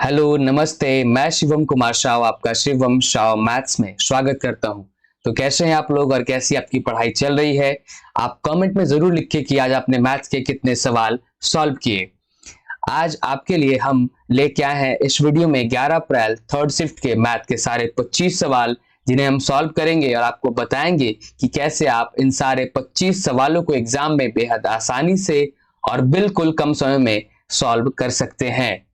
Hello नमस्ते, मैं शिवम कुमार शाह आपका शिवम शाह मैथ्स में स्वागत करता हूं। तो कैसे हैं आप लोग और कैसी आपकी पढ़ाई चल रही है? आप कमेंट में जरूर लिखिए कि आज आपने मैथ्स के कितने सवाल सॉल्व किए। आज आपके लिए हम लेके आए हैं इस वीडियो में 11 अप्रैल थर्ड शिफ्ट के मैथ के सारे 25 सवाल, जिन्हें हम सॉल्व करेंगे और आपको बताएंगे कि कैसे आप इन सारे 25 सवालों को एग्जाम में बेहद आसानी से और बिल्कुल कम समय में सॉल्व कर सकते हैं।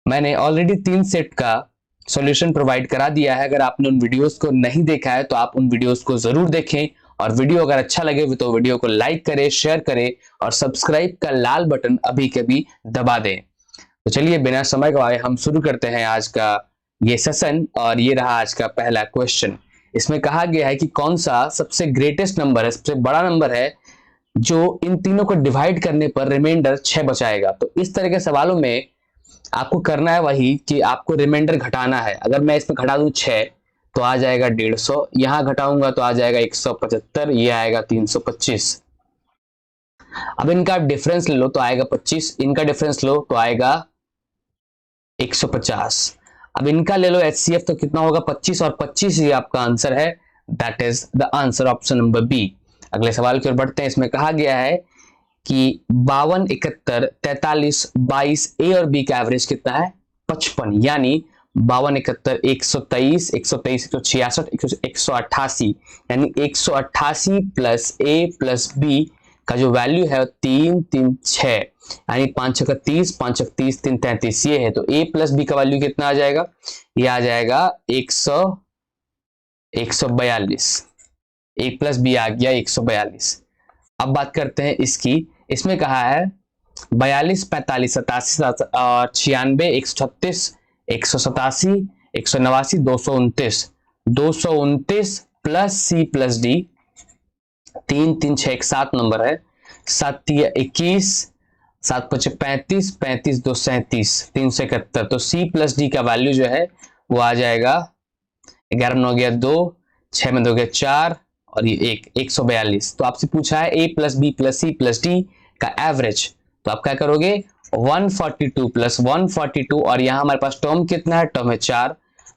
मैंने ऑलरेडी 3 सेट का सॉल्यूशन प्रोवाइड करा दिया है। अगर आपने उन वीडियोस को नहीं देखा है तो आप उन वीडियोस को जरूर देखें, और वीडियो अगर अच्छा लगे तो वीडियो को लाइक करें, शेयर करें और सब्सक्राइब का लाल बटन अभी के भी दबा दें। तो चलिए बिना समय गवाए हम शुरू करते हैं आज का ये सेशन। और ये रहा आज का पहला क्वेश्चन। इसमें कहा गया है कि कौन सा सबसे ग्रेटेस्ट नंबर है, सबसे बड़ा नंबर है जो इन तीनों को डिवाइड करने पर रिमाइंडर 6 बचाएगा। तो इस तरह के सवालों में आपको करना है वही कि आपको रिमाइंडर घटाना है। अगर मैं इसमें घटा दूं 6 तो आ जाएगा 150, यहां घटाऊंगा तो आ जाएगा 175, ये आएगा 325। अब इनका डिफरेंस ले लो तो आएगा 25, इनका डिफरेंस लो तो आएगा 150। अब इनका ले लो HCF तो कितना होगा 25, और 25 ही आपका आंसर है। That is the answer, option number B. अगले सवाल की ओर बढ़ते हैं। इसमें कहा गया है कि 52, 71, 43, 22 ए और बी का एवरेज कितना है 55, यानी 52, 71, 123, 123, 166, 188, यानी 188 प्लस ए प्लस बी का जो वैल्यू है 3, 3, 6, यानी 5 छक्का 30, 5 छक्का 30, 3 33 ये है। तो ए प्लस बी का वैल्यू कितना आ जाएगा? ये आ जाएगा 142। ए प्लस बी आ गया 142। अब बात करते हैं इसकी। इसमें कहा है 42, 45, 87 और 96, 136, 187, 189, 229, 229 plus C plus D, 3, 3, 6, 7 number है, 7 3 21, 7 5 35, 35 2 37, 371। तो सी प्लस डी का वैल्यू जो है वो आ जाएगा 11 में हो गया 2, 6 में 2 गया 4 और ये 142। तो आपसे पूछा है A plus B plus C plus D का एवरेज, तो आप क्या करोगे 142 प्लस 142, और यहां हमारे पास टर्म कितना है, टर्म है 4,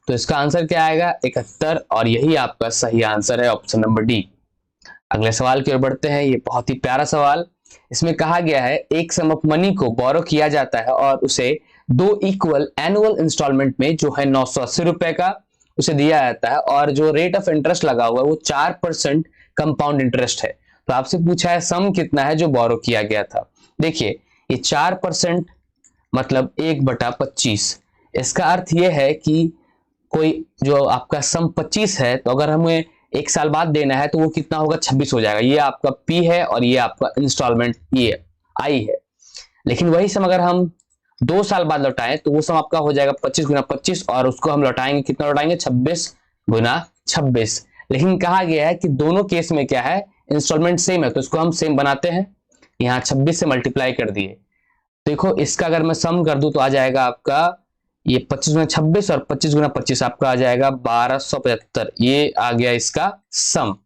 तो इसका आंसर क्या आएगा 71, और यही आपका सही आंसर है, ऑप्शन नंबर डी। अगले सवाल की ओर बढ़ते हैं। ये बहुत ही प्यारा सवाल। इसमें कहा गया है एक सम ऑफ मनी को बोरो किया जाता है और उसे 2 इक्वल एनुअल इंस्टॉलमेंट में जो है 980 रुपए का उसे दिया जाता है, और जो रेट ऑफ इंटरेस्ट लगा हुआ है वो 4% कंपाउंड इंटरेस्ट है। तो आपसे पूछा है सम कितना है जो बोरो किया गया था। देखिए ये 4% मतलब 1/25। इसका अर्थ यह है कि कोई जो आपका सम 25 है, तो अगर हमें 1 साल बाद देना है तो वो कितना होगा 26 हो जाएगा। ये आपका पी है और ये आपका इंस्टॉलमेंट ये आई है। लेकिन वही सम अगर हम 2 साल बाद लौटाएं तो वो सम आपका हो जाएगा 25 गुना 25, और उसको हम लौटाएंगे कितना लौटाएंगे 26 गुना 26। लेकिन कहा गया है कि दोनों केस में क्या है, इंस्टॉलमेंट सेम है, तो इसको हम सेम बनाते हैं। यहाँ 26 से मल्टीप्लाई कर दिए। देखो इसका अगर मैं सम कर दूं तो आ जाएगा आपका ये 25 गुना 26 और 25 गुना 25 आपका आ जाएगा 1275। ये आ गया इसका सम।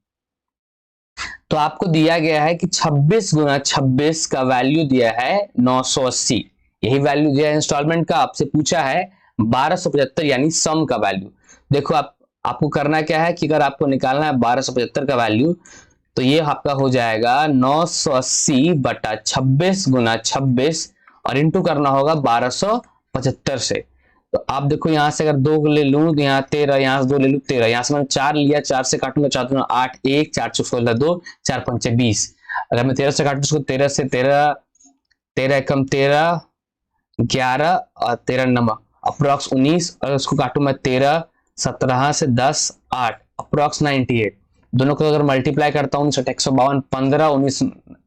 तो आपको दिया गया है कि 26 गुना 26 का वैल्यू दिया है 980, यही वैल्यू दिया है इंस्टॉलमेंट का। आपसे पूछा है 1275 यानी सम का वैल्यू। देखो आपको करना क्या है कि अगर आपको निकालना है 1275 का वैल्यू, तो ये आपका हो जाएगा 980 बटा 26 गुना 26, और इंटू करना होगा 1275 से। तो आप देखो यहां से अगर 2 ले लूं तो यहाँ 13, यहां से 2 ले लूं 13, यहां से मैंने 4 लिया, 4 से काटूंगा 4 दूना 8, 1 4 चौक 16 2 4 5 20। अगर मैं 13 से काटूं उसको 13 से 13, 13 एकम 13, 11 और 13 नमक अप्रोक्स 19, और उसको काटूं मैं 13, 17 से 10 8 अप्रोक्स 98। दोनों को अगर मल्टीप्लाई करता हूं 152, 15 19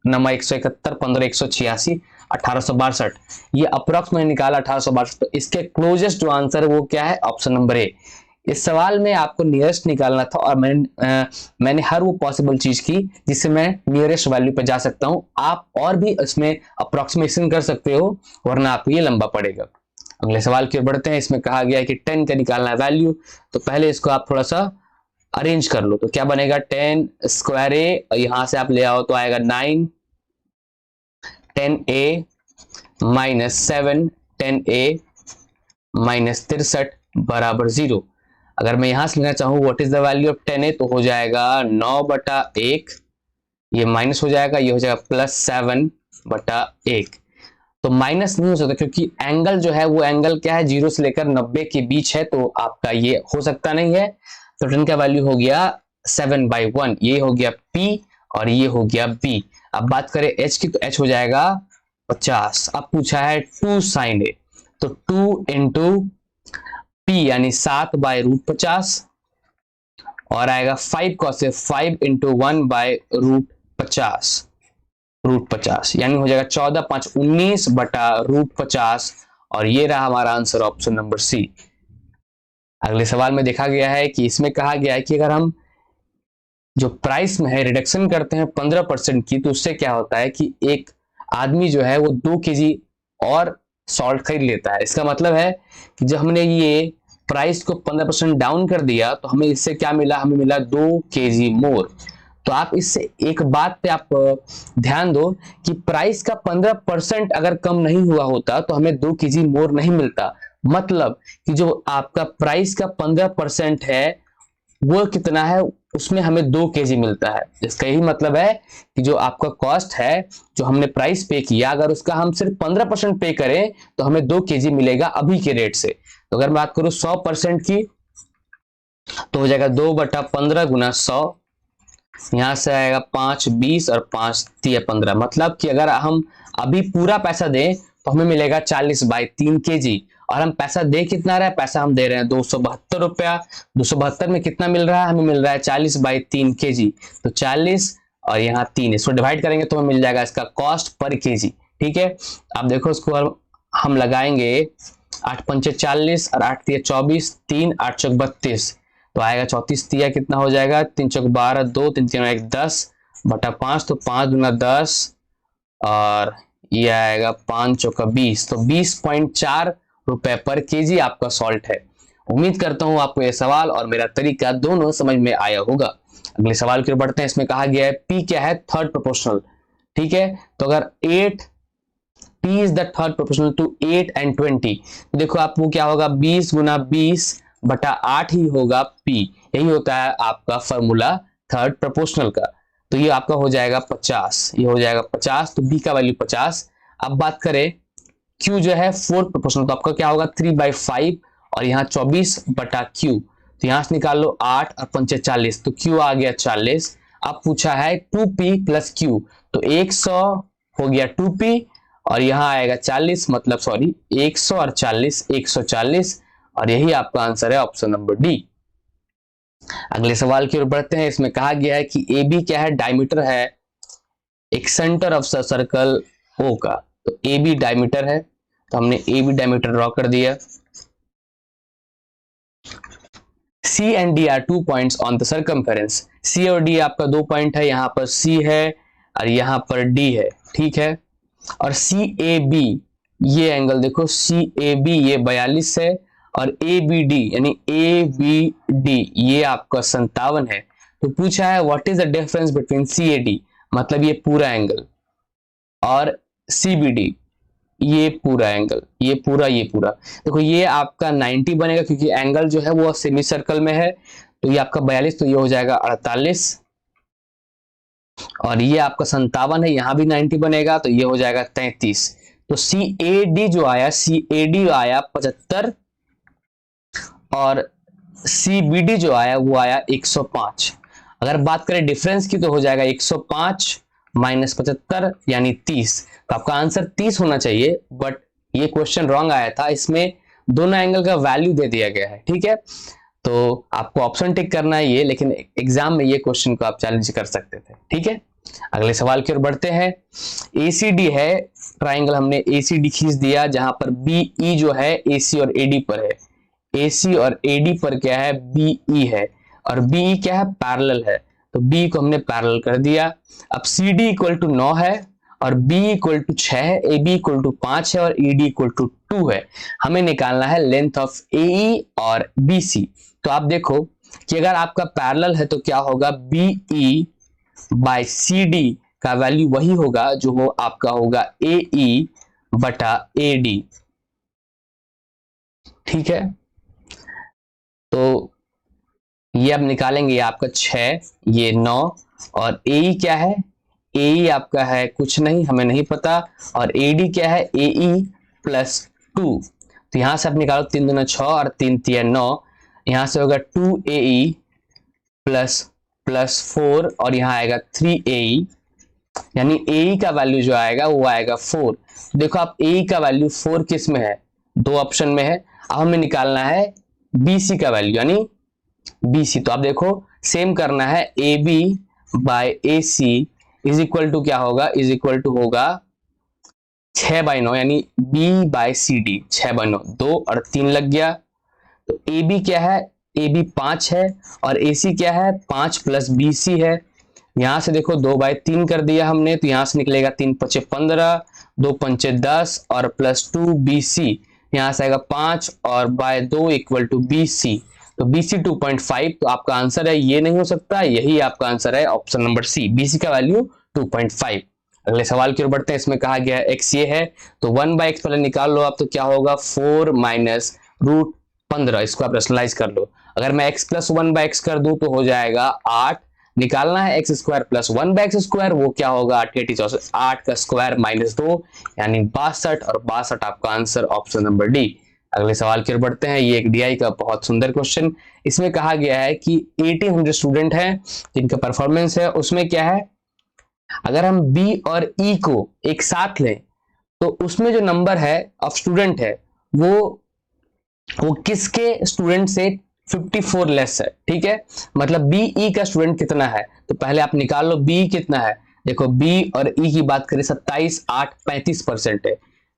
नमा 171, 15 186, 1862, ये अप्रोक्स मैंने निकाला 1862। तो इसके क्लोजेस्ट जो आंसर है वो क्या है, ऑप्शन नंबर ए। इस सवाल में आपको नियरेस्ट निकालना था, और मैंने हर वो पॉसिबल चीज की जिससे मैं नियरेस्ट वैल्यू पे जा सकता हूं। आप और भी इसमें अप्रोक्सीमेशन कर सकते हो, वरना आपको ये लंबा पड़ेगा। अगले सवाल की ओर बढ़ते हैं। इसमें कहा गया है कि 10 का निकालना है वैल्यू, तो पहले इसको आप थोड़ा सा अरेंज कर लो। तो क्या बनेगा 10 स्क्वायर ए, यहां से आप ले आओ तो आएगा 9, 10a माइनस 7 10a -63 बराबर 0। अगर मैं यहां से लिखना चाहूँ what is the value of 10a, तो हो जाएगा 9/1, ये माइनस हो जाएगा, ये हो जाएगा +7/1। तो माइनस नहीं हो सकता क्योंकि एंगल जो है वो एंगल क्या है, 0 से लेकर 90 के बीच है, तो आपका ये हो सकता नहीं है। तो 10 का वैल्यू हो गया 7/1, ये हो गया P और ये हो गया B। अब बात करें H की, तो H हो जाएगा 50। अब पूछा है 2 sin A, तो 2 इंटू P यानी 7/√50 और आएगा 5 cos A, 5 इंटू 1/√50, √50 यानी हो जाएगा 14×5 = 19/√50 और ये रहा हमारा आंसर ऑप्शन नंबर सी। अगले सवाल में देखा गया है कि इसमें कहा गया है कि अगर हम जो प्राइस में है रिडक्शन करते हैं 15% की, तो उससे क्या होता है कि एक आदमी जो है वो 2 kg और सॉल्ट खरीद लेता है। इसका मतलब है कि जब हमने ये प्राइस को 15% डाउन कर दिया तो हमें इससे क्या मिला, हमें मिला 2 kg मोर। तो आप इससे एक बात पे आप ध्यान दो कि प्राइस का 15% अगर कम नहीं हुआ होता तो हमें 2 kg मोर नहीं मिलता। मतलब कि जो आपका प्राइस का 15% है वो कितना है, उसमें हमें 2 kg मिलता है। इसका यही मतलब है कि जो आपका कॉस्ट है, जो हमने प्राइस पे किया, अगर उसका हम सिर्फ 15% पे करें तो हमें 2 kg मिलेगा अभी के रेट से। तो अगर मैं बात करूं 100% की, तो हो जाएगा 2/15 गुना 100, यहां से आएगा 5 20 और 5 3 15। मतलब कि अगर हम अभी पूरा पैसा दें तो हमें मिलेगा 40/3 kg। और हम पैसा दे कितना रहे हैं, पैसा हम दे रहे हैं 272 रुपया। 272 में कितना मिल रहा है, हमें मिल रहा है 40/3 kg। तो 40 और यहाँ 3, इसको डिवाइड करेंगे तो हमें मिल जाएगा इसका कॉस्ट पर kg। ठीक है, अब देखो इसको हम लगाएंगे 8 पंचे 40 और 8 तिया 24, 3 8 चौक 32, तो आएगा 34 तिया कितना हो जाएगा, 3 चौक 12, 2 3 3 1 10/5, तो 5 गुना 10 और ये आएगा 5 चौका 20, तो 20.4 रुपए पर केजी आपका सॉल्ट है। उम्मीद करता हूं आपको यह सवाल और मेरा तरीका दोनों समझ में आया होगा। अगले सवाल की ओर बढ़ते हैं। इसमें कहा गया है P क्या है, थर्ड प्रोपोर्शनल। ठीक है, तो अगर 8 P is the third proportional to 8 and 20, तो देखो आपको क्या होगा, 20 गुना 20/8 ही होगा P। यही होता है आपका फॉर्मूला थर्ड प्रोपोर्शनल का। तो ये आपका हो जाएगा 50, ये हो जाएगा 50, तो B का वैल्यू 50। अब बात करें Q जो है फोर्थ प्रोपोर्शनल, तो आपका क्या होगा 3/5 और यहाँ 24/Q, तो यहां से निकाल लो 8 और 5 40, तो Q आ गया 40। अब पूछा है 2P + Q, तो 100 हो गया 2P और यहाँ आएगा 40, मतलब सॉरी 100 और 40 140, और यही आपका आंसर है ऑप्शन नंबर डी। अगले सवाल की ओर बढ़ते हैं। इसमें कहा गया है कि ए बी क्या है, डायमीटर है एक सेंटर ऑफ सर्कल ओ का। तो ए बी डायमीटर है, तो हमने ए बी डायमीटर ड्रॉ कर दिया। C and D are 2 points on the circumference. C और डी आपका 2 पॉइंट है, यहां पर सी है और यहां पर डी है। ठीक है, और सी ए बी, ये एंगल देखो, सी ए बी ये 42 है और ए बी डी यानी ए बी डी ये आपका 57 है। तो पूछा है what is the difference between C A D, मतलब ये पूरा एंगल, और सी बी डी ये पूरा एंगल, ये पूरा। देखो ये आपका 90 बनेगा क्योंकि एंगल जो है वो सेमी सर्कल में है। तो ये आपका 42, तो ये हो जाएगा 48, और ये आपका 57 है, यहां भी 90 बनेगा, तो ये हो जाएगा 33। तो सी ए डी जो आया, सी ए डी आया 75 और सी बी डी जो आया वो आया 105। अगर बात करें डिफरेंस की, तो हो जाएगा 105 - 75 यानी 30। तो आपका आंसर 30 होना चाहिए, बट ये क्वेश्चन रॉन्ग आया था, इसमें दोनों एंगल का वैल्यू दे दिया गया है। ठीक है, तो आपको ऑप्शन टिक करना है ये, लेकिन एग्जाम में ये क्वेश्चन को आप चैलेंज कर सकते थे। ठीक है, अगले सवाल की ओर बढ़ते हैं। ACD है ट्राइंगल, हमने ACD खींच दिया, जहां पर BE जो है AC और AD पर है। AC और AD पर क्या है, BE है, और BE क्या है, पैरेलल है, तो B को हमने पैरेलल कर दिया। अब CD = 9 है और BE = 6 है, AB = 5 है और ED = 2 है। हमें निकालना है लेंथ ऑफ AE और BC। तो आप देखो कि अगर आपका पैरेलल है तो क्या होगा, BE/CD का वैल्यू वही होगा जो वो आपका होगा AE/AD। ठीक है, तो ये अब निकालेंगे, ये आपका 6, ये 9, और ए क्या है, ए आपका है कुछ नहीं, हमें नहीं पता, और एडी क्या है, ए +2, तो यहां से आप निकालो 3 दूना 6 और 3 तिया 9, यहां से होगा 2AE प्लस 4 और यहाँ आएगा 3AE, यानी AE का वैल्यू जो आएगा वो आएगा 4। देखो आप AE का वैल्यू 4 किस में है, 2 ऑप्शन में है। अब हमें निकालना है BC का वैल्यू यानी BC, तो आप देखो सेम करना है, AB by AC is equal to क्या होगा, इज इक्वल टू होगा 6/9 यानी B/CD, 6/9, 2 और 3 लग गया। तो AB क्या है, AB 5 है और AC क्या है, 5 + BC है। यहां से देखो 2/3 कर दिया हमने, तो यहां से निकलेगा 3 × 5 = 15, 2 × 5 = 10 और +2 BC, यहां से आएगा 5 और बाय 2 = BC, तो BC 2.5, तो आपका आंसर है, ये नहीं हो सकता, यही आपका आंसर है ऑप्शन नंबर सी, BC का वैल्यू 2.5। अगले सवाल की ओर बढ़ते हैं, इसमें कहा गया है x ये है, तो 1/x पहले निकाल लो आप, तो क्या होगा 4 - √15, इसको आप रेशनलाइज कर लो। अगर मैं x + 1/x कर दूं तो हो जाएगा 8, निकालना है x² + 1/x², वो क्या होगा 8 × 8 = 64, 8 का स्क्वायर -2 यानी 62, और 62 आपका आंसर ऑप्शन नंबर डी। अगले सवाल की ओर बढ़ते हैं, ये एक DI का बहुत सुंदर क्वेश्चन, इसमें कहा गया है कि 1800 स्टूडेंट हैं जिनका परफॉर्मेंस है, उसमें क्या है, अगर हम B और E को एक साथ लें तो उसमें जो नंबर है ऑफ स्टूडेंट है वो किसके स्टूडेंट से 54 लेस है, ठीक है, मतलब BE का स्टूडेंट कितना है, तो पहले आप निकाल लो BE कितना है। देखो B और E की बात करें 27, 8, 35% है,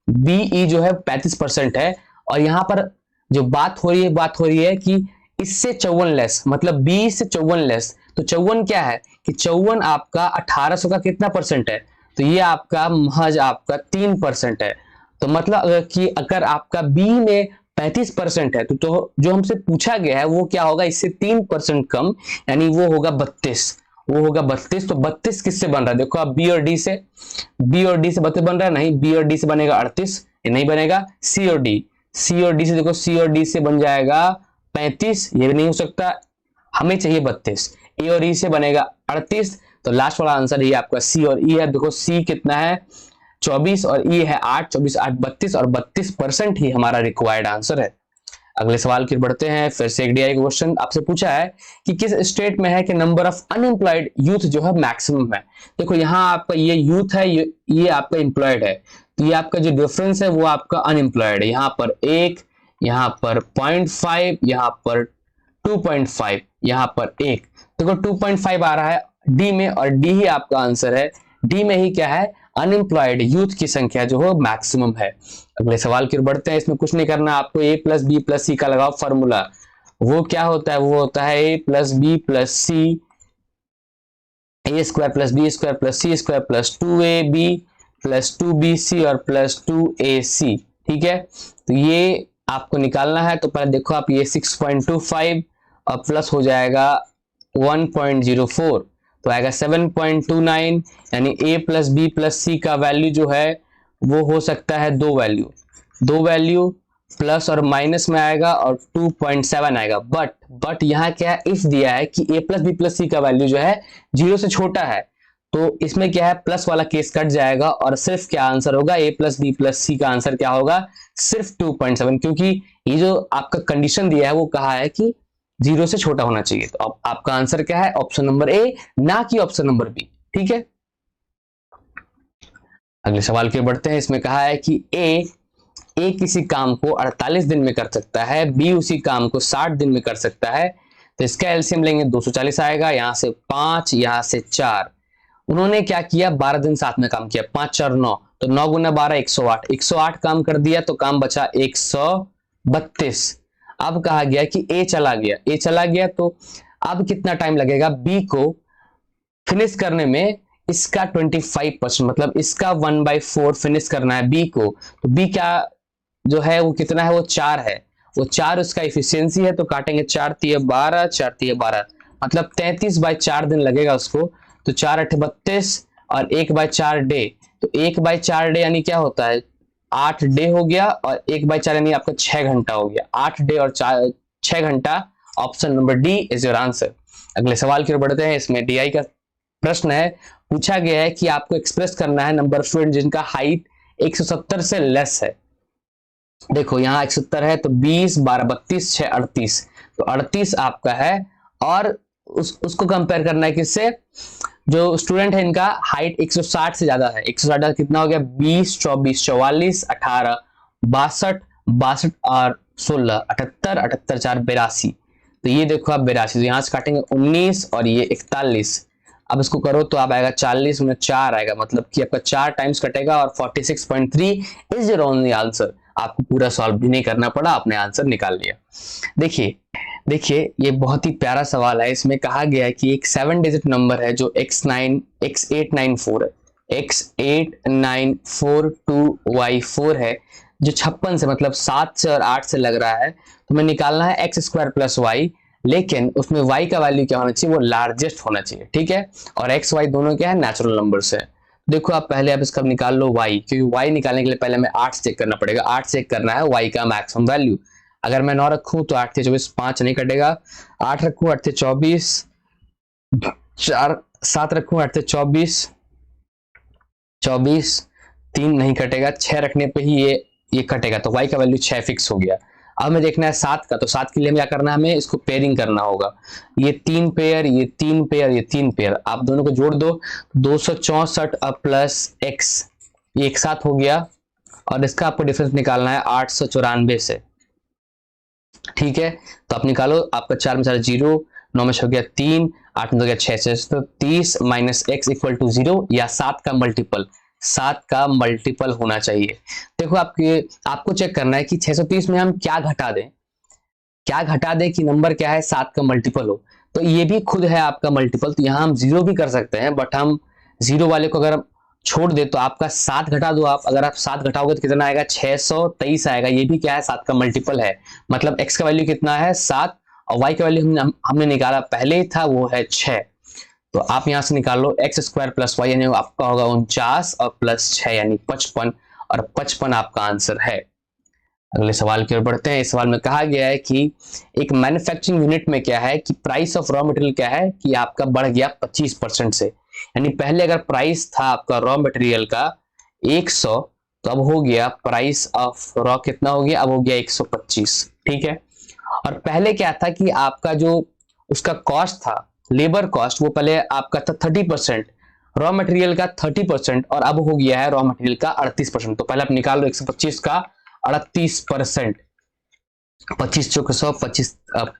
BE जो है 35% है, और यहां पर जो बात हो रही है कि इससे 54 लेस, मतलब BE से 54 लेस, तो 54 क्या है कि 54 आपका 1800 का कितना परसेंट है, तो ये आपका महज आपका 3% है। तो मतलब कि अगर आपका B में 35% है तो जो हमसे पूछा गया है वो क्या होगा, इससे 3% कम, यानी वो होगा 32, वो होगा 32। तो 32 किससे बन रहा है, देखो आप B और D से 32 बन रहा है, नहीं B और D से बनेगा 38, ये नहीं बनेगा। C और D से देखो, C और D से बन जाएगा 35, ये भी नहीं हो सकता, हमें चाहिए 32। A और E से बनेगा 38, तो लास्ट वाला आंसर ये आपका C और E है। देखो C कितना है 24 और E है 8, 24 8 32, और 32% ही हमारा रिक्वायर्ड आंसर है। अगले सवाल की बातें हैं, फिर से एक DI क्वेश्चन आपसे पूछा है कि किस स्टेट में है कि नंबर ऑफ अनएम्प्लॉयड यूथ जो है मैक्सिमम है। देखो यहाँ आपका ये यूथ है, ये आपका एम्प्लॉयड है, तो ये आपका जो डिफरेंस है वो आपका अनएम्प्लॉयड है, यहाँ पर 1, यहाँ पर 0.5, यहाँ पर 2.5, यहाँ पर 1, देखो 2.5 आ रहा है डी में, और डी ही आपका आंसर है, डी में ही क्या है, अनएम्प्लॉयड यूथ की संख्या जो है मैक्सिमम है। अगले सवाल की ओर बढ़ते हैं, इसमें कुछ नहीं करना आपको, A + B + C का लगाओ फॉर्मूला, वो क्या होता है, वो होता है A + B + C, A² + B² + C² + 2AB + 2BC और +2AC, ठीक है, तो ये आपको निकालना है। तो पहले देखो आप, ये 6.25 और प्लस हो जाएगा 1.04, तो आएगा 7.29, यानी A + B + C का वैल्यू जो है वो हो सकता है दो वैल्यू प्लस और माइनस में आएगा और 2.7 आएगा, बट यहाँ क्या है, इफ दिया है कि A + B + C का वैल्यू जो है 0 से छोटा है, तो इसमें क्या है, प्लस वाला केस कट जाएगा और सिर्फ क्या आंसर होगा, A + B + C का आंसर क्या होगा, सिर्फ 2.7, क्योंकि ये जो आपका कंडीशन दिया है वो कहा है कि 0 से छोटा होना चाहिए। तो अब आपका आंसर क्या है, ऑप्शन नंबर A, ना कि ऑप्शन नंबर B, ठीक है। अगले सवाल की ओर बढ़ते हैं, इसमें कहा है कि ए किसी काम को 48 दिन में कर सकता है, बी उसी काम को 60 दिन में कर सकता है, तो इसका एलसीएम लेंगे 240 आएगा, यहां से 5, यहां से 4, उन्होंने क्या किया 12 दिन साथ में काम किया, 5 4 9, तो 9 × 12 108 काम कर दिया, तो काम बचा 132। अब कहा गया कि ए चला गया, तो अब कितना टाइम लगेगा बी को फिनिश करने में, इसका 25%, मतलब इसका 1/4 फिनिश करना है बी को, तो बी क्या जो है वो कितना है, वो 4 है, वो 4 उसका इफिशियंसी है, तो काटेंगे 4 × 3 = 12, 4 × 3 = 12, मतलब 33/4 दिन लगेगा उसको, तो 4 × 8 = 32 और 1/4 डे, तो 1/4 डे यानी क्या होता है 8 डे हो गया और 1/4 यानी आपका 6 घंटा हो गया। 8 डे और 6 घंटा, option number D is your answer. अगले सवाल की ओर बढ़ते हैं। इसमें डीआई का प्रश्न है, पूछा गया है कि आपको एक्सप्रेस करना है नंबर ऑफ स्टूडेंट जिनका हाइट 170 से लेस है। देखो यहाँ 170 है तो 20, 12, 32, 6, 38, तो 38 आपका है। और उसको कंपेयर करना है किससे, जो स्टूडेंट है इनका हाइट 160 से ज्यादा है। 160 कितना हो गया, 20, 24, 44, 18, 62, 62 और 16, 78, 78, 4, 82। तो ये देखो आप 82, तो यहां से काटेंगे 19 और ये 41। अब इसको करो तो आप आएगा 40 में 4 आएगा, मतलब कि आपका 4 टाइम्स कटेगा और 46.3 इज योर ओनली आंसर। आपको पूरा सॉल्व भी नहीं करना पड़ा, आपने आंसर निकाल लिया। देखिए देखिए ये बहुत ही प्यारा सवाल है। इसमें कहा गया है कि एक 7 डिजिट नंबर है जो x894 है, x8942y4 है, जो 56 से मतलब 7 से और 8 से लग रहा है। तो हमें निकालना है x² + y, लेकिन उसमें y का वैल्यू क्या होना चाहिए, वो लार्जेस्ट होना चाहिए, ठीक है। और x y दोनों क्या है, नेचुरल नंबर्स है। देखो आप पहले आप इसका निकाल लो y, क्योंकि y निकालने के लिए पहले हमें 8 चेक करना पड़ेगा। 8 चेक करना है y का मैक्सिमम वैल्यू। अगर मैं 9 रखूं तो 8 से 24, 5 नहीं कटेगा। 8 रखूं 8 से 24, 4 7 रखूं 8 से 24, 24, 3 नहीं कटेगा। 6 रखने पे ही ये कटेगा, तो y का वैल्यू 6 फिक्स हो गया। अब हमें देखना है 7 का, तो 7 के लिए हमें क्या करना है, हमें इसको पेयरिंग करना होगा। ये 3 पेयर, ये 3 पेयर, ये 3 पेयर, आप दोनों को जोड़ दो, 264 प्लस x, ये एक साथ हो गया। और इसका आपको डिफरेंस निकालना है 894 से, ठीक है। तो आप निकालो, आपका 4 में 4 0, 9 में 6 हो गया 3, 8 में हो गया 6, तो 30 माइनस x इक्वल टू 0, या 7 का मल्टीपल, 7 का मल्टीपल होना चाहिए। देखो आपको चेक करना है कि 630 में हम क्या घटा दें, क्या घटा दें कि नंबर क्या है 7 का मल्टीपल हो। तो ये भी खुद है आपका मल्टीपल, तो यहाँ हम 0 भी कर सकते हैं, बट हम 0 वाले को अगर हम छोड़ दे तो आपका 7 घटा दो आप। अगर आप 7 घटाओगे तो कितना आएगा, 623 आएगा। ये भी क्या है, 7 का मल्टीपल है। मतलब x का वैल्यू कितना है, 7, और y का वैल्यू हमने निकाला पहले ही था, वो है 6। तो आप यहां से निकाल लो x² + y, यानी आपका होगा 49 और प्लस 6 यानी 55, और 55 आपका आंसर है। अगले सवाल की ओर बढ़ते हैं। इस सवाल में कहा गया है कि एक मैन्युफैक्चरिंग यूनिट में क्या है कि प्राइस ऑफ रॉ मटेरियल क्या है कि आपका बढ़ गया 25% से। यानी पहले अगर प्राइस था आपका रॉ मटेरियल का 100, तो अब हो गया प्राइस ऑफ रॉ कितना हो गया, अब हो गया 125, ठीक है। और पहले क्या था कि आपका जो उसका कॉस्ट था, लेबर कॉस्ट, वो पहले आपका था 30%, रॉ मटेरियल का 30%, और अब हो गया है रॉ मटेरियल का 38%। तो पहले आप निकाल लो 125 का 38%, 25 चौके 100, 25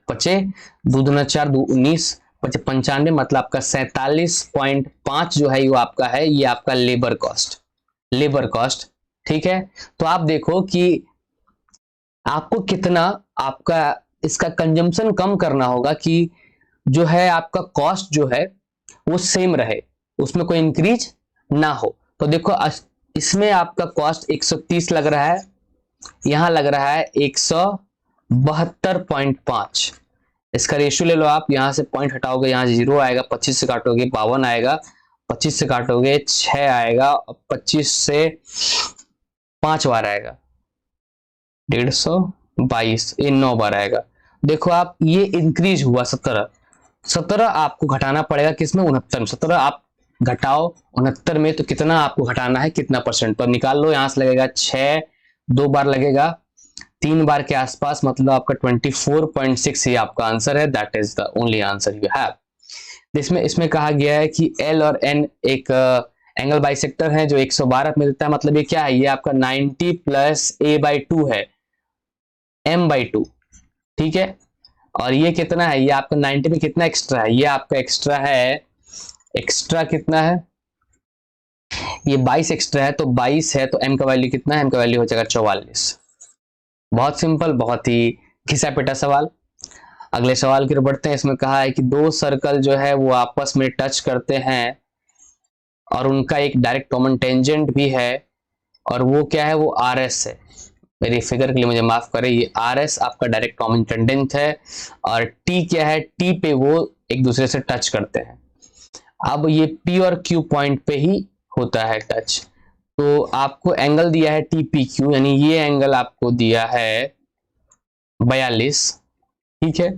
पचे, 2 दूना 4, 2 19, 95, मतलब आपका 47.5 जो है वो आपका है, ये आपका लेबर कॉस्ट, लेबर कॉस्ट, ठीक है। तो आप देखो कि आपको कितना आपका इसका कंजम्पशन कम करना होगा कि जो है आपका कॉस्ट जो है वो सेम रहे, उसमें कोई इंक्रीज ना हो। तो देखो इसमें आपका कॉस्ट 130 लग रहा है, यहां लग रहा है 172.5। इसका रेशियो ले लो आप, यहां से पॉइंट हटाओगे, यहां 0 आएगा, 25 से काटोगे 52 आएगा, 25 से काटोगे 6 आएगा, और 25 से 5 बार आएगा 152, ये 9 बार आएगा। देखो आप ये इंक्रीज हुआ 17 आपको घटाना पड़ेगा, किसमें, 69 में। 17 आप घटाओ 69 में, तो कितना आपको घटाना है, कितना परसेंट, तो निकाल लो। यहां से लगेगा 6, 2 बार लगेगा, 3 बार के आसपास, मतलब आपका 24.6 ये आपका आंसर है। That is the only answer you have. इसमें कहा गया है कि L और N एक एंगल बाइसेक्टर है जो 112 मिलता है। मतलब ये क्या है, ये आपका 90 प्लस a/2 है, m/2, ठीक है। और ये कितना है, ये आपका 90 में कितना एक्स्ट्रा है, ये आपका एक्स्ट्रा है, एक्स्ट्रा कितना है, ये 22 एक्स्ट्रा है, तो 22 है, तो m का वैल्यू कितना है, m का वैल्यू हो जाएगा 44। बहुत सिंपल, बहुत ही घिसा पिटा सवाल। अगले सवाल की ओर बढ़ते हैं। इसमें कहा है कि 2 सर्कल जो है वो आपस में टच करते हैं और उनका एक डायरेक्ट कॉमन टेंजेंट भी है, और वो क्या है, वो RS है। मेरी फिगर के लिए मुझे माफ करें, ये RS आपका डायरेक्ट कॉमन टेंजेंट है, और T क्या है, T पे वो एक दूसरे से टच करते हैं। अब ये P और Q पॉइंट पे ही होता है टच। तो आपको एंगल दिया है TPQ, यानी ये एंगल आपको दिया है 42, ठीक है।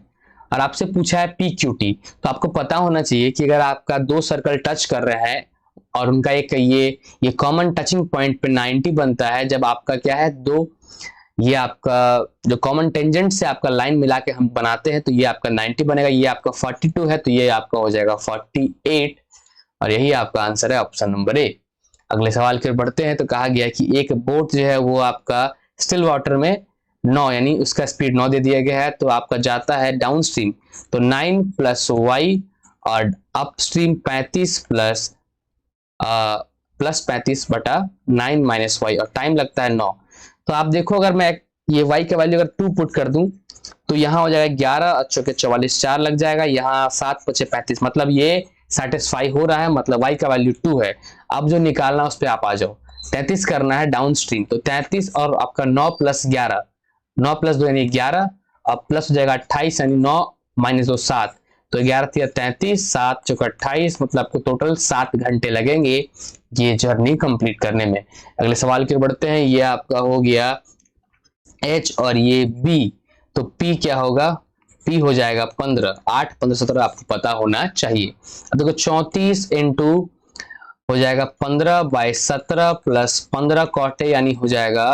और आपसे पूछा है PQT, तो आपको पता होना चाहिए कि अगर आपका दो सर्कल टच कर रहा है और उनका एक ये कॉमन टचिंग पॉइंट पे 90 बनता है, जब आपका क्या है दो, ये आपका जो कॉमन टेंजेंट से आपका लाइन मिला के हम बनाते हैं, तो ये आपका 90 बनेगा, ये आपका 42 है तो ये आपका हो जाएगा 48, और यही आपका आंसर है ऑप्शन नंबर ए। अगले सवाल की ओर बढ़ते हैं, तो कहा गया कि एक बोट जो है वो आपका स्टिल वाटर में 9, यानी उसका स्पीड 9 दे दिया गया है, तो आपका जाता है डाउन स्ट्रीम, तो 9 प्लस वाई, और अप स्ट्रीम 35 प्लस 35 बटा 9 माइनस वाई, और टाइम लगता है 9। तो आप देखो, अगर मैं ये y का वैल्यू अगर 2 पुट कर दूं, तो यहाँ हो जाएगा 11 अच्छों के 44, 4 लग जाएगा, यहाँ 7 पचे 35, मतलब ये सेटिस्फाई हो रहा है, मतलब y का वैल्यू 2 है। अब जो निकालना उस पर आप आ जाओ, 33 करना है डाउन स्ट्रीम, तो 33 और आपका 9 प्लस 11, 9 प्लस 2 यानी 11, और प्लस हो जाएगा 28, यानी 9 माइनस 2 7, तो 11 तिया 33, 7 चौका 28, मतलब आपको टोटल 7 घंटे लगेंगे ये जर्नी कंप्लीट करने में। अगले सवाल की ओर बढ़ते हैं, ये आपका हो गया H और ये B, तो P क्या होगा, P हो जाएगा 15, 8 15 17 आपको पता होना चाहिए। अब देखो 34 इंटू हो जाएगा 15 बाई 17 प्लस 15 कॉटे, यानी हो जाएगा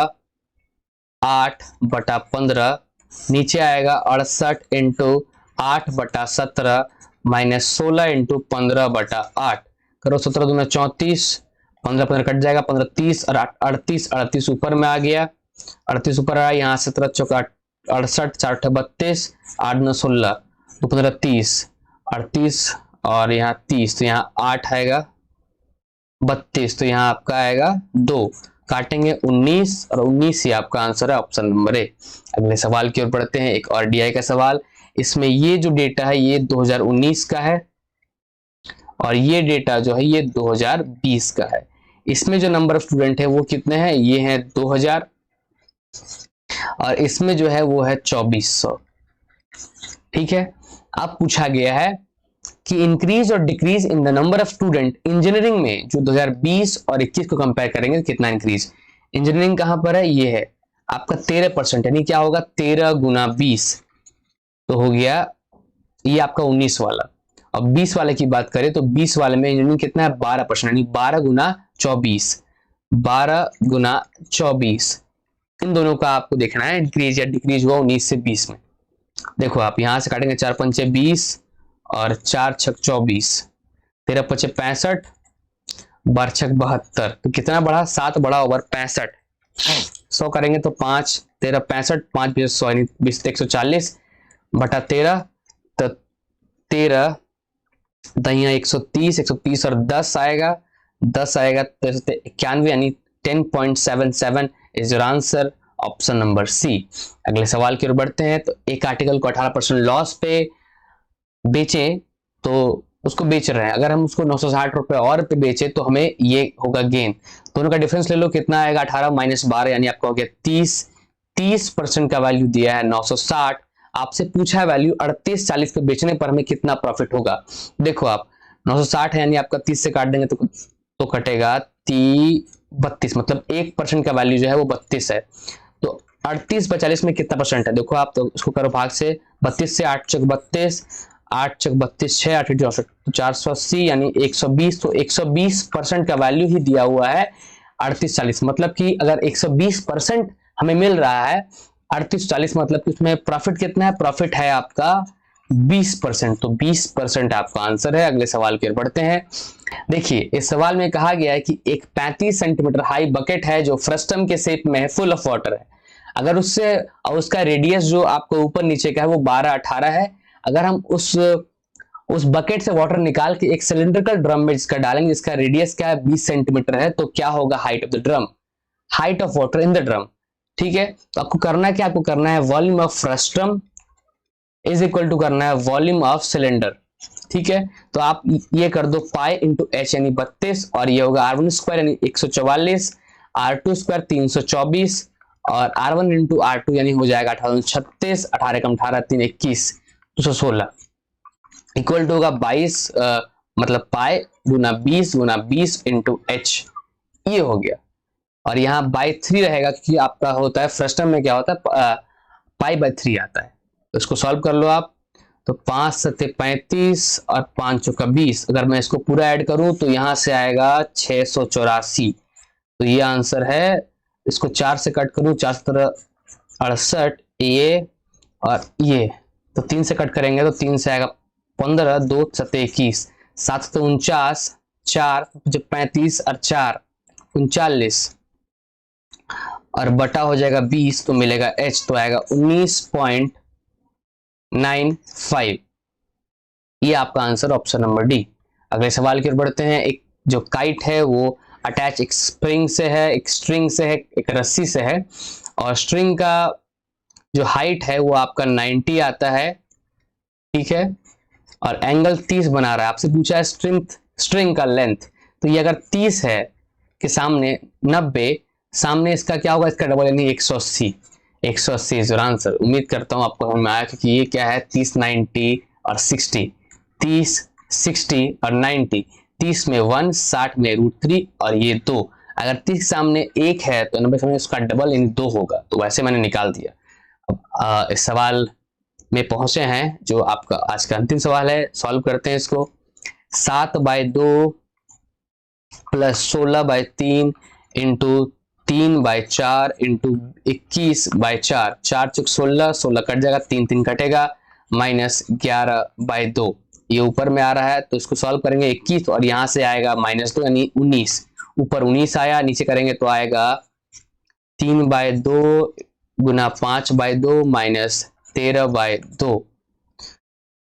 8 बटा 15, नीचे आएगा 68 इंटू 8 बटा 17 माइनस 16 इंटू 15 बटा 8, करो 17 दूना 34, 15 15 कट जाएगा, 15 30 और 38, 38 ऊपर में आ गया, 38 ऊपर आया, यहाँ 17 चौका 68, 4 32, 8 9 16, 2 15 30, 38 और यहाँ 30, तो यहाँ 8 आएगा, 32, तो यहाँ आपका आएगा 2, काटेंगे 19, और 19 ही आपका आंसर है ऑप्शन नंबर ए। अगले सवाल की ओर बढ़ते हैं, एक और DI का सवाल। इसमें ये जो डेटा है ये 2019 का है, और ये डेटा जो है ये 2020 का है। इसमें जो नंबर ऑफ स्टूडेंट है वो कितने हैं, ये हैं 2000, और इसमें जो है वो है 2400, ठीक है। अब पूछा गया है कि इंक्रीज और decrease in the number of student engineering में, जो 2020 और 21 को कंपेयर करेंगे तो कितना इंक्रीज। इंजीनियरिंग कहां पर है, ये है आपका 13%, यानी क्या होगा 13 गुना 20, तो हो गया ये आपका 19 वाला। अब 20 वाले की बात करें तो 20 वाले में इंजीनियरिंग कितना है 12%, यानी 12 गुना 24, 12 गुना 24, इन दोनों का आपको देखना है इंक्रीज या डिक्रीज हुआ 19 से 20 में। देखो आप यहां से काटेंगे 4 पंचे 20 और 4 छक 24, 13 पचे 65, 12 छक 72, तो कितना बढ़ा 7 बढ़ा ओवर 65, 100 करेंगे तो 5 13 65, 5 20 100 20 140 बटा 13, तो 13 दहिया 130, 130 और 10 आएगा, 10 आएगा तो 91, यानी 10.77 is your answer, option number C. अगले सवाल की ओर बढ़ते हैं, तो एक आर्टिकल को 18% लॉस पे बेचें, तो उसको बेच रहे हैं, अगर हम उसको 960 रुपए और पे बेचे तो हमें ये होगा गेन। दोनों का डिफरेंस ले लो, कितना आएगा 18 माइनस 12, यानी आपका हो गया 30, 30% का वैल्यू दिया है 960, आपसे पूछा है वैल्यू 38-40 पे बेचने पर हमें कितना प्रॉफिट होगा। देखो आप 960 है, यानी आपका 30 से काट देंगे तो कटेगा 32, मतलब 1% का वैल्यू जो है वो 32 है। तो 38 by 40 में कितना परसेंट है, देखो आप, तो उसको करो भाग से, 32 से 8 चक 32, 8 चक 32, 6 8 64, तो 480 यानी 120, तो 120% का वैल्यू ही दिया हुआ है 38-40, मतलब कि अगर 120% हमें मिल रहा है 38-40, मतलब कि उसमें प्रॉफिट कितना है, प्रॉफिट है आपका 20%, तो 20% आपका आंसर है। अगले सवाल की ओर बढ़ते हैं। देखिए इस सवाल में कहा गया है कि एक 35 सेंटीमीटर हाई बकेट है जो फ्रस्टम के शेप में है, फुल ऑफ वाटर है, अगर उससे और उसका रेडियस जो आपको ऊपर नीचे का है वो 12-18 है, अगर हम उस बकेट से वाटर निकाल के एक सिलिंड्रिकल ड्रम में जिसका डालेंगे, जिसका रेडियस क्या है 20 सेंटीमीटर है, तो क्या होगा height of the drum, height of water in the drum, ठीक है। तो आपको करना क्या, आपको करना है volume of frustum is equal to करना है वॉल्यूम ऑफ सिलेंडर, ठीक है। तो आप ये कर दो पाई इंटू एच यानी 32, और ये होगा R1 स्क्वायर यानी 144, R2 स्क्वायर 324, और R1 इंटू R2 यानी हो जाएगा 1836, 18 कम 18 3 21, 216 इक्वल टू होगा 22, मतलब पाई गुना 20 गुना 20 इंटू एच, ये हो गया। और यहाँ बाई 3 रहेगा क्योंकि आपका होता है फर्स्ट टर्म में क्या होता है पाई बाई 3 आता है। तो इसको सॉल्व कर लो आप। तो 5 सत्ते 35 और 5 चौका 20, अगर मैं इसको पूरा ऐड करूं तो यहां से आएगा 684। तो ये आंसर है। इसको 4 से कट करूं, 4 सत्रह 68, ये और ये, तो 3 से कट करेंगे तो 3 से आएगा 15, 2 सत्ते 21, 7 सत्ते 49, 4 35 और 4 39 और बटा हो जाएगा 20, तो मिलेगा h, तो आएगा 19.95। ये आपका आंसर ऑप्शन नंबर डी। अगले सवाल की ओर बढ़ते हैं। एक जो काइट है वो अटैच एक स्प्रिंग से है, एक स्ट्रिंग से है, एक रस्सी से है, और स्ट्रिंग का जो हाइट है वो आपका 90 आता है, ठीक है, और एंगल 30 बना रहा है। आपसे पूछा है स्ट्रिंग का लेंथ, तो ये अगर 30 है कि सामने 90, सामने इसका क्या होगा, इसका डबल यानी 180। 180 इज योर आंसर। उम्मीद करता हूं आपको समझ में आया, क्योंकि ये क्या है 30 90 और 60, 30 60 और 90, 30 में 1, 60 में √3 और ये 2। अगर 30 सामने 1 है तो 90 सामने उसका डबल यानी 2 होगा, तो वैसे मैंने निकाल दिया। अब इस सवाल में पहुंचे हैं जो आपका आज का अंतिम सवाल है, सॉल्व करते हैं इसको। 7/2 प्लस 16/3 इंटू 3/4 इंटू 21/4, 4 चौक 16, 16 कट जाएगा, 3 3 कटेगा, माइनस 11/2। ये ऊपर में आ रहा है तो इसको सॉल्व करेंगे 21, और यहां से आएगा -2 यानी 19। ऊपर 19 आया, नीचे करेंगे तो आएगा 3/2 गुना 5/2 माइनस 13/2।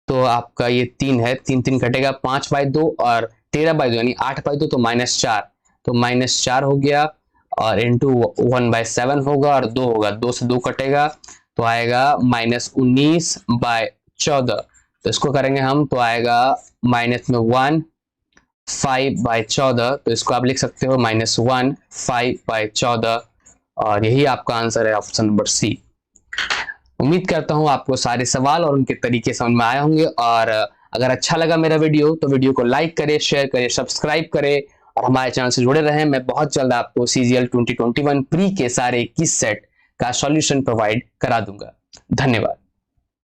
तो आपका ये 3 है, 3 3 कटेगा, 5/2 और 13/2 यानी 8/2, तो -4, तो -4 हो गया, और इंटू 1/7 होगा और 2 होगा, 2 से 2 कटेगा तो आएगा -19/14। तो इसको करेंगे हम तो आएगा माइनस में 1 5/14, तो इसको आप लिख सकते हो -1 5/14, और यही आपका आंसर है ऑप्शन नंबर सी। उम्मीद करता हूं आपको सारे सवाल और उनके तरीके समझ में आए होंगे, और अगर अच्छा लगा मेरा वीडियो तो वीडियो को लाइक करें, शेयर करें, सब्सक्राइब करें और हमारे चैनल से जुड़े रहें। मैं बहुत जल्द आपको CGL 2021 प्री के सारे 21 सेट का सॉल्यूशन प्रोवाइड करा दूंगा। धन्यवाद।